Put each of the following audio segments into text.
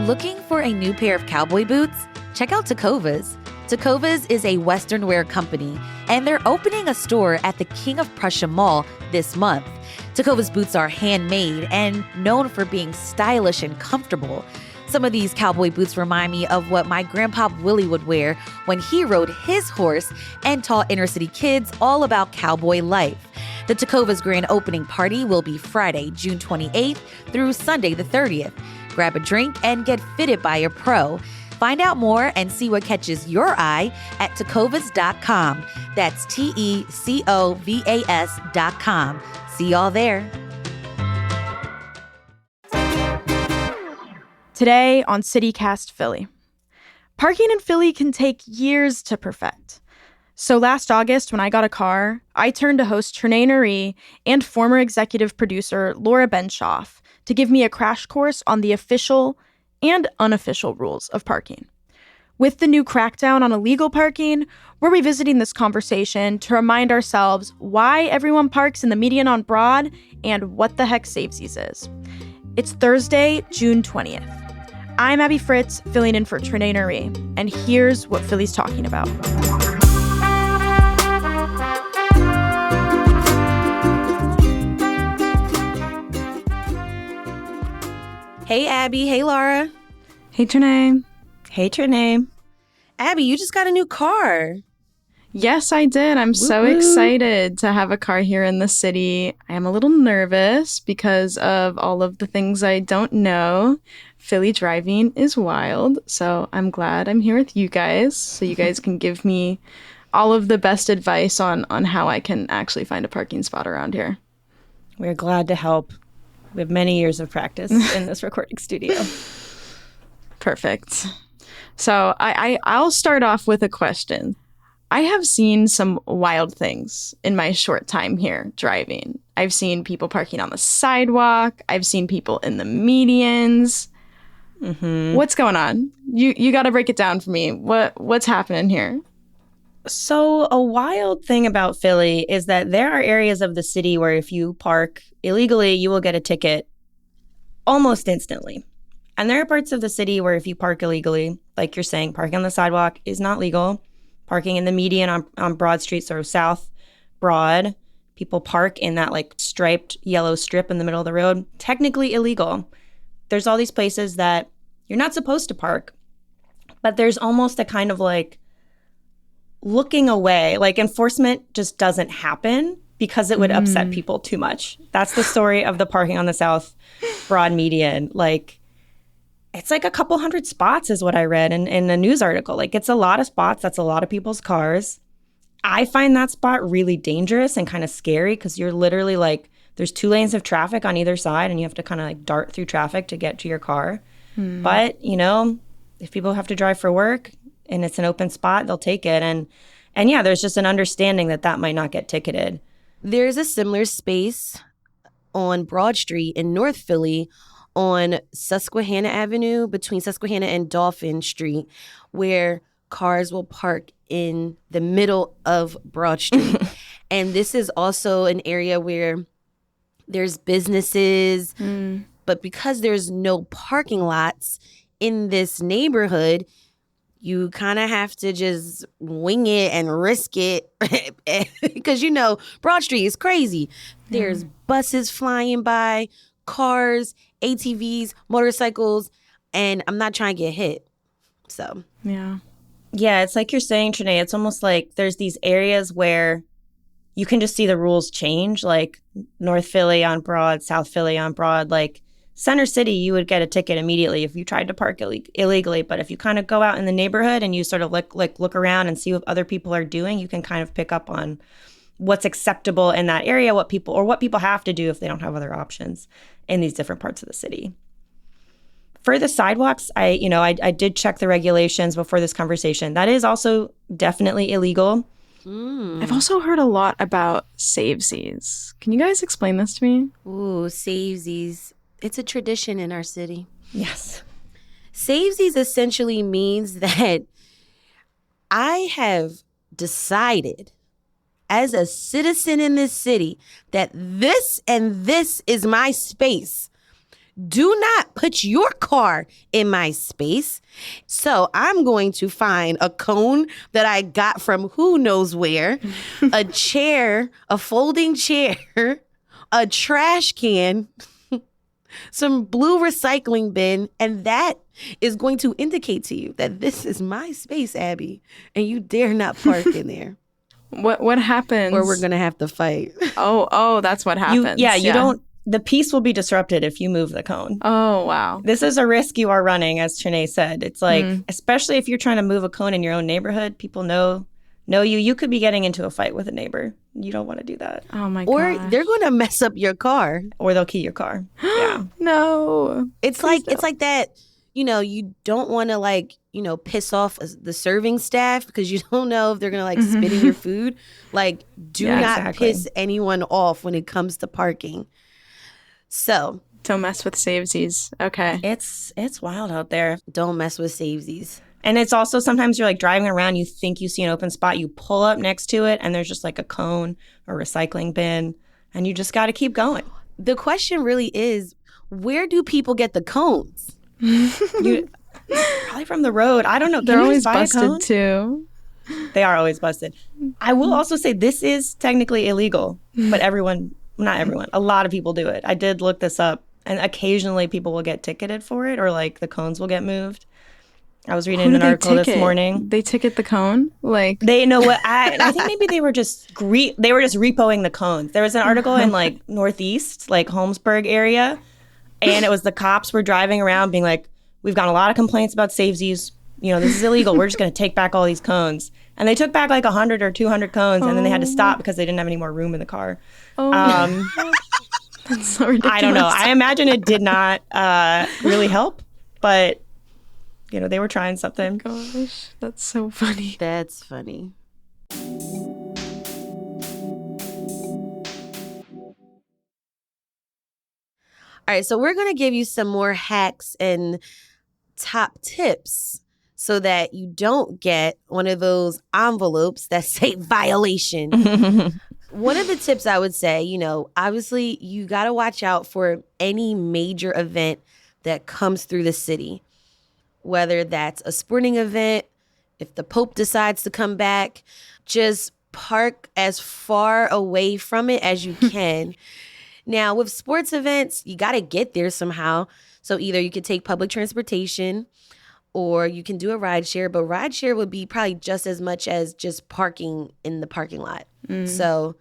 Looking for a new pair of cowboy boots? Check out Tecovas. Tecovas is a Western wear company, and they're opening a store at the King of Prussia Mall this month. Tecovas boots are handmade and known for being stylish and comfortable. Some of these cowboy boots remind me of what my grandpa Willie would wear when he rode his horse and taught inner city kids all about cowboy life. The Tecovas grand opening party will be Friday, June 28th through Sunday the 30th. Grab a drink and get fitted by a pro. Find out more and see what catches your eye at tecovas.com. That's TECOVAS.com. See y'all there. Today on CityCast Philly. Parking in Philly can take years to perfect. So last August, when I got a car, I turned to host Trenae Nuri and former executive producer Laura Benshoff to give me a crash course on the official and unofficial rules of parking. With the new crackdown on illegal parking, we're revisiting this conversation to remind ourselves why everyone parks in the median on Broad and what the heck Savesies is. It's Thursday, June 20th. I'm Abby Fritz, filling in for Trenae Nuri, and here's what Philly's talking about. Hey, Abby. Hey, Laura. Hey, Trenae. Hey, Trenae. Abby, you just got a new car. Yes, I did. I'm so excited to have a car here in the city. I am a little nervous because of all of the things I don't know. Philly driving is wild, so I'm glad I'm here with you guys so you guys can give me all of the best advice on how I can actually find a parking spot around here. We're glad to help. We have many years of practice in this recording studio. Perfect. So I'll start off with a question. I have seen some wild things in my short time here driving. I've seen people parking on the sidewalk. I've seen people in the medians. Mm-hmm. What's going on? You got to break it down for me. What's happening here? So a wild thing about Philly is that there are areas of the city where if you park illegally, you will get a ticket almost instantly. And there are parts of the city where if you park illegally, like you're saying, parking on the sidewalk is not legal. Parking in the median on Broad Street, sort of South Broad, people park in that like striped yellow strip in the middle of the road, technically illegal. There's all these places that you're not supposed to park, but there's almost a kind of like looking away, like enforcement just doesn't happen because it would upset people too much. That's the story of the parking on the South Broad median. Like, it's like a couple hundred spots is what I read in a news article. Like, it's a lot of spots. That's a lot of people's cars. I find that spot really dangerous and kind of scary because you're literally like, there's 2 lanes of traffic on either side and you have to kind of like dart through traffic to get to your car. But, you know, if people have to drive for work and it's an open spot, they'll take it. And yeah, there's just an understanding that might not get ticketed. There's a similar space on Broad Street in North Philly on Susquehanna Avenue between Susquehanna and Dolphin Street where cars will park in the middle of Broad Street. And this is also an area where there's businesses, but because there's no parking lots in this neighborhood, you kind of have to just wing it and risk it because, you know, Broad Street is crazy. There's buses flying by, cars, ATVs, motorcycles, and I'm not trying to get hit. So, yeah, it's like you're saying, Trenae, it's almost like there's these areas where you can just see the rules change, like North Philly on Broad, South Philly on Broad, like Center City, you would get a ticket immediately if you tried to park illegally. But if you kind of go out in the neighborhood and you sort of look around and see what other people are doing, you can kind of pick up on what's acceptable in that area, what people have to do if they don't have other options in these different parts of the city. For the sidewalks, I did check the regulations before this conversation. That is also definitely illegal. I've also heard a lot about Savesies. Can you guys explain this to me? Ooh, Savesies. It's a tradition in our city. Yes. Savesies essentially means that I have decided as a citizen in this city that this and this is my space. do not put your car in my space. So I'm going to find a cone that I got from who knows where, a chair, a folding chair, a trash can, some blue recycling bin, and that is going to indicate to you that this is my space, Abby, and you dare not park in there. What happens? Or we're going to have to fight. Oh, that's what happens. You don't. The peace will be disrupted if you move the cone. Oh, wow. This is a risk you are running, as Trenae said. It's like, especially if you're trying to move a cone in your own neighborhood, people know you. You could be getting into a fight with a neighbor. You don't want to do that. Oh, my Or gosh. they're going to mess up your car. Or they'll key your car. Yeah. No. It's like that, you don't want to piss off the serving staff because you don't know if they're going to spit in your food. Like, do not piss anyone off when it comes to parking. So don't mess with savesies. Okay. It's wild out there. Don't mess with savesies. And it's also sometimes you're driving around, you think you see an open spot, you pull up next to it, and there's just a cone or recycling bin, and you just got to keep going. The question really is, where do people get the cones? Probably from the road. I don't know. They're always busted too. They are always busted. I will also say this is technically illegal, but not everyone, a lot of people do it. I did look this up, and occasionally people will get ticketed for it, or the cones will get moved. I was reading an article this morning. They ticket the cone? They know what I think maybe they were just repoing the cones. There was an article in Northeast, Holmesburg area, and it was the cops were driving around being like, we've got a lot of complaints about savesies. This is illegal. We're just going to take back all these cones. And they took back 100 or 200 cones, and then they had to stop because they didn't have any more room in the car. That's so ridiculous. I don't know. I imagine it did not really help, but they were trying something. Oh gosh, that's so funny. That's funny. All right, so we're going to give you some more hacks and top tips so that you don't get one of those envelopes that say violation. One of the tips I would say, obviously you got to watch out for any major event that comes through the city, whether that's a sporting event, if the Pope decides to come back, just park as far away from it as you can. Now, with sports events, you got to get there somehow. So either you could take public transportation or you can do a ride share, but ride share would be probably just as much as just parking in the parking lot. So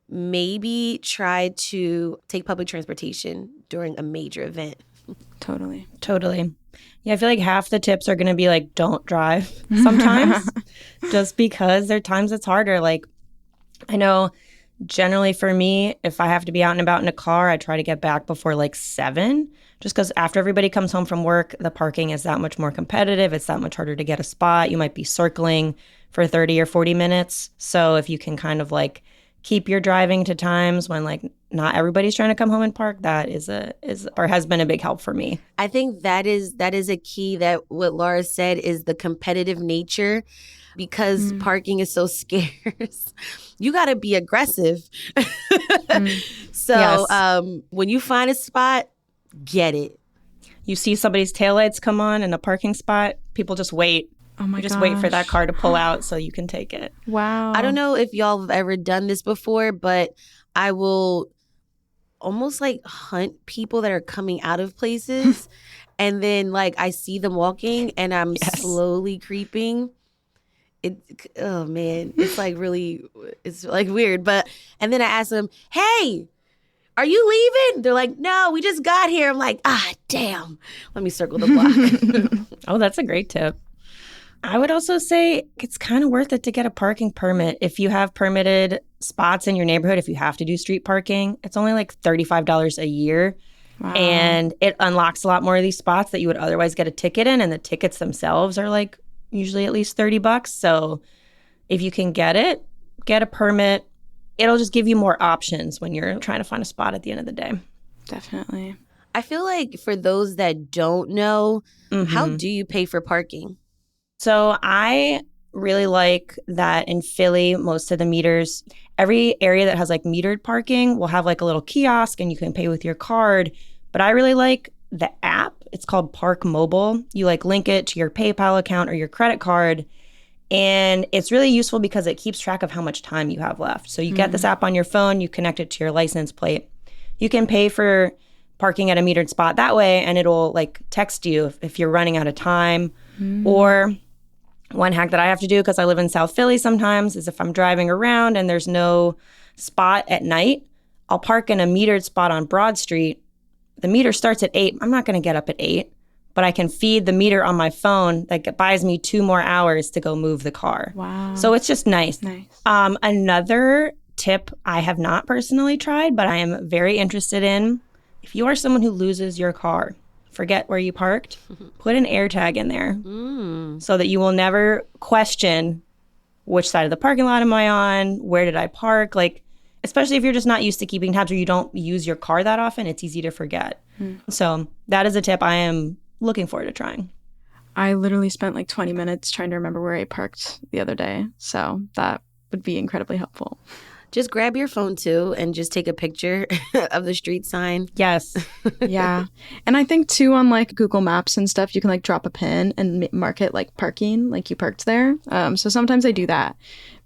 maybe try to take public transportation during a major event. Totally. Yeah, I feel like half the tips are going to be don't drive sometimes just because there are times it's harder. I know generally for me, if I have to be out and about in a car, I try to get back before 7, just because after everybody comes home from work, the parking is that much more competitive. It's that much harder to get a spot. You might be circling for 30 or 40 minutes. So if you can kind of keep your driving to times when not everybody's trying to come home and park, that has been a big help for me. I think that is a key, that what Laura said is the competitive nature, because parking is so scarce. You got to be aggressive. So Yes. When you find a spot, get it. You see somebody's taillights come on in a parking spot, people just wait. Oh my You just gosh. wait for that car to pull out so you can take it. Wow. I don't know if y'all have ever done this before, but I will almost hunt people that are coming out of places. And then I see them walking and I'm slowly creeping. Oh man, it's really, it's weird. But, and then I ask them, hey, are you leaving? They're like, no, we just got here. I'm like, damn, let me circle the block. Oh, that's a great tip. I would also say it's kind of worth it to get a parking permit. If you have permitted spots in your neighborhood, if you have to do street parking, it's only $35 a year. Wow. And it unlocks a lot more of these spots that you would otherwise get a ticket in. And the tickets themselves are usually at least $30. So if you can get a permit, it'll just give you more options when you're trying to find a spot at the end of the day. Definitely. I feel for those that don't know, how do you pay for parking? So I really like that in Philly, most of the meters, every area that has metered parking will have a little kiosk and you can pay with your card. But I really like the app. It's called Park Mobile. You like link it to your PayPal account or your credit card. And it's really useful because it keeps track of how much time you have left. So you get this app on your phone, you connect it to your license plate. You can pay for parking at a metered spot that way, and it'll like text you if you're running out of time. Or one hack that I have to do because I live in South Philly sometimes is if I'm driving around and there's no spot at night, I'll park in a metered spot on Broad Street. The meter starts at 8. I'm not going to get up at 8. But I can feed the meter on my phone that buys me 2 more hours to go move the car. Wow. So it's just nice. Nice. Another tip I have not personally tried, but I am very interested in, if you are someone who loses your car, forget where you parked, put an AirTag in there so that you will never question which side of the parking lot am I on, where did I park, like, especially if you're just not used to keeping tabs or you don't use your car that often, it's easy to forget. So that is a tip I am looking forward to trying. I literally spent like 20 minutes trying to remember where I parked the other day. So that would be incredibly helpful. Just grab your phone too and just take a picture of the street sign. Yes. Yeah. And I think too on like Google Maps and stuff, you can like drop a pin and mark it like parking, like you parked there. So sometimes I do that.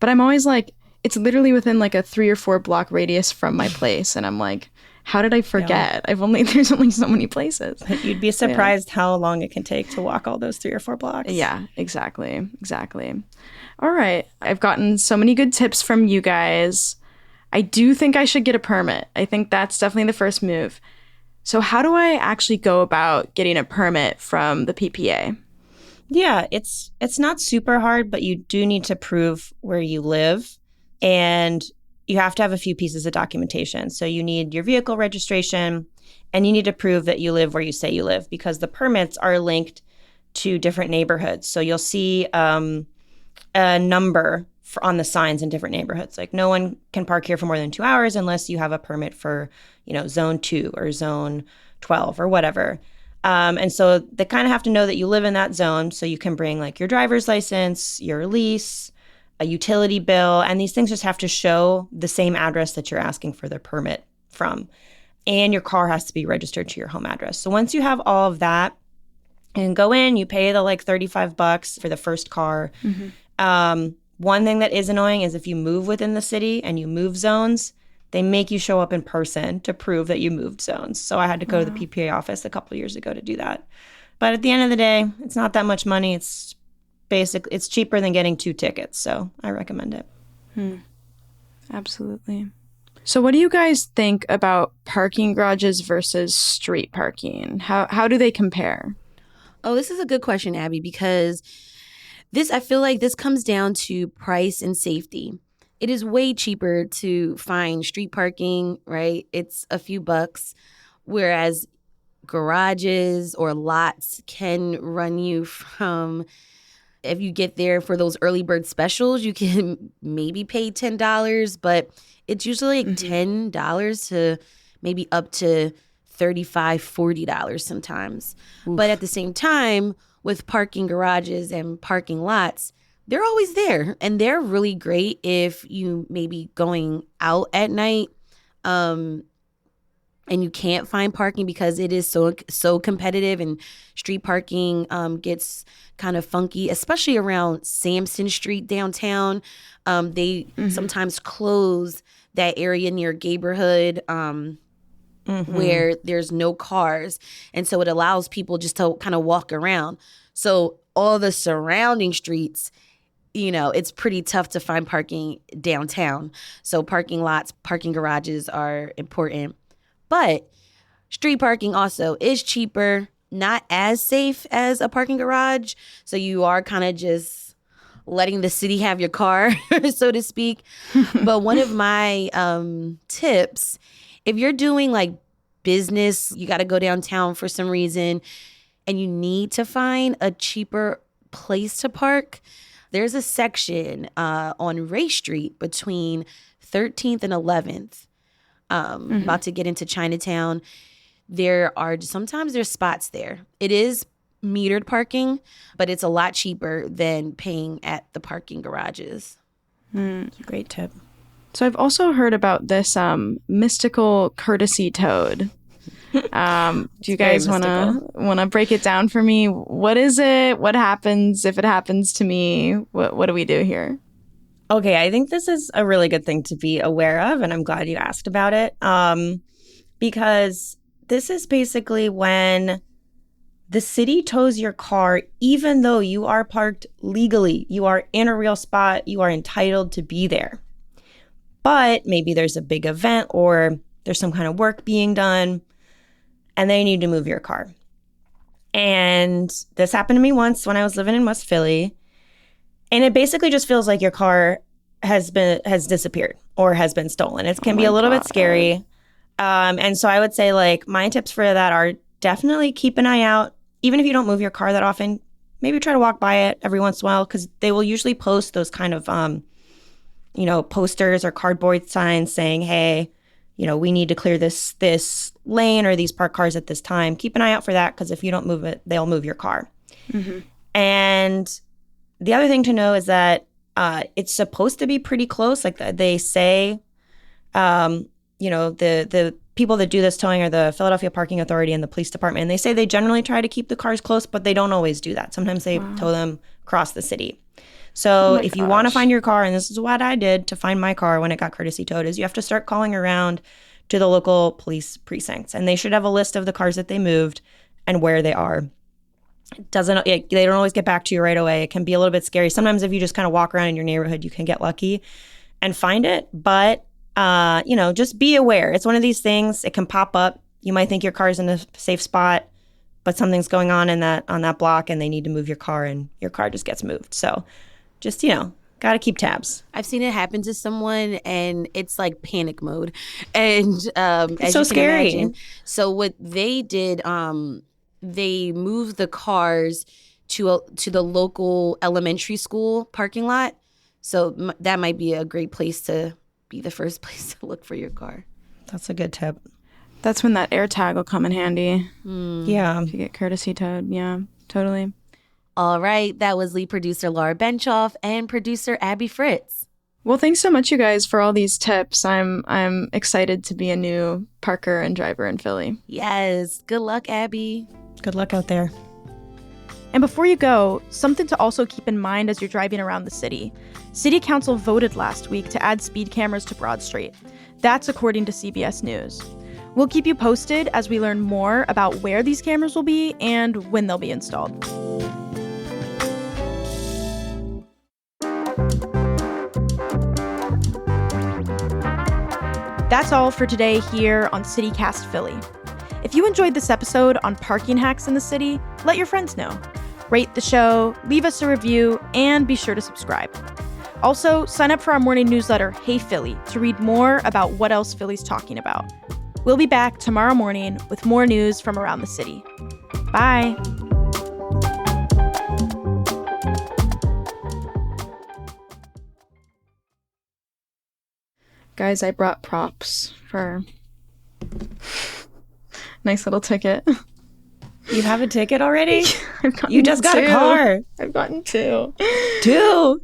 But I'm always like, it's literally within like a 3 or 4 block radius from my place. And I'm like, how did I forget? Yeah. There's only so many places. You'd be surprised how long it can take to walk all those 3 or 4 blocks. Yeah, exactly. All right. I've gotten so many good tips from you guys. I do think I should get a permit. I think that's definitely the first move. So how do I actually go about getting a permit from the PPA? Yeah, it's not super hard, but you do need to prove where you live. And you have to have a few pieces of documentation. So you need your vehicle registration, and you need to prove that you live where you say you live, because the permits are linked to different neighborhoods. So you'll see a number on the signs in different neighborhoods. Like, no one can park here for more than 2 hours unless you have a permit for, zone 2 or zone 12 or whatever. And so they kind of have to know that you live in that zone. So you can bring like your driver's license, your lease, a utility bill, and these things just have to show the same address that you're asking for the permit from. And your car has to be registered to your home address. So once you have all of that, and go in, you pay the like $35 for the first car. One thing that is annoying is if you move within the city and you move zones, they make you show up in person to prove that you moved zones. So I had to go to the PPA office a couple years ago to do that. But at the end of the day, it's not that much money. It's cheaper than getting 2 tickets. So I recommend it. Absolutely. So what do you guys think about parking garages versus street parking? How do they compare? Oh, this is a good question, Abby, because I feel like this comes down to price and safety. It is way cheaper to find street parking, right? It's a few bucks, whereas garages or lots can run you from, if you get there for those early bird specials, you can maybe pay $10, but it's usually like $10 to maybe up to $35, $40 sometimes. Oof. But at the same time, with parking garages and parking lots, they're always there. And they're really great if you maybe going out at night and you can't find parking because it is so competitive, and street parking gets kind of funky, especially around Sampson Street downtown. They sometimes close that area near Gayborhood where there's no cars. And so it allows people just to kind of walk around. So all the surrounding streets, it's pretty tough to find parking downtown. So parking lots, parking garages are important. But street parking also is cheaper, not as safe as a parking garage. So you are kind of just letting the city have your car, so to speak. But one of my tips, if you're doing like business, you got to go downtown for some reason, and you need to find a cheaper place to park, there's a section on Ray Street between 13th and 11th. About to get into Chinatown. Sometimes there's spots there. It is metered parking, but it's a lot cheaper than paying at the parking garages. Great tip. So I've also heard about this mystical courtesy toad. Do you guys want to break it down for me? What is it? What happens if it happens to me? What do we do here? Okay, I think this is a really good thing to be aware of, and I'm glad you asked about it. Because this is basically when the city tows your car, even though you are parked legally, you are in a real spot, you are entitled to be there. But maybe there's a big event or there's some kind of work being done and they need to move your car. And this happened to me once when I was living in West Philly. And it basically just feels like your car has disappeared or has been stolen. It can be a little bit scary. And so I would say, like, my tips for that are definitely keep an eye out. Even if you don't move your car that often, maybe try to walk by it every once in a while, because they will usually post those kind of, posters or cardboard signs saying, hey, we need to clear this lane or these parked cars at this time. Keep an eye out for that, because if you don't move it, they'll move your car. Mm-hmm. And the other thing to know is that it's supposed to be pretty close. Like they say, the people that do this towing are the Philadelphia Parking Authority and the police department. And they say they generally try to keep the cars close, but they don't always do that. Sometimes they tow them across the city. So if you want to find your car, and this is what I did to find my car when it got courtesy towed, is you have to start calling around to the local police precincts. And they should have a list of the cars that they moved and where they are. They don't always get back to you right away. It can be a little bit scary. Sometimes if you just kind of walk around in your neighborhood, you can get lucky and find it. But just be aware. It's one of these things. It can pop up. You might think your car's in a safe spot, but something's going on on that block and they need to move your car and your car just gets moved. So just, got to keep tabs. I've seen it happen to someone and it's like panic mode. And it's so scary. Imagine, so what they did, they moved the cars to the local elementary school parking lot. So that might be a great place to be the first place to look for your car. That's a good tip. That's when that air tag will come in handy. Yeah. If you get courtesy towed. Yeah, totally. All right. That was lead producer Laura Benshoff and producer Abby Fritz. Well, thanks so much, you guys, for all these tips. I'm excited to be a new parker and driver in Philly. Yes. Good luck, Abby. Good luck out there. And before you go, something to also keep in mind as you're driving around the city. City Council voted last week to add speed cameras to Broad Street. That's according to CBS News. We'll keep you posted as we learn more about where these cameras will be and when they'll be installed. That's all for today here on CityCast Philly. If you enjoyed this episode on parking hacks in the city, let your friends know. Rate the show, leave us a review, and be sure to subscribe. Also, sign up for our morning newsletter, Hey Philly, to read more about what else Philly's talking about. We'll be back tomorrow morning with more news from around the city. Bye. Guys, I brought props for nice little ticket. You have a ticket already? I've gotten you just got a car. I've gotten two. Two?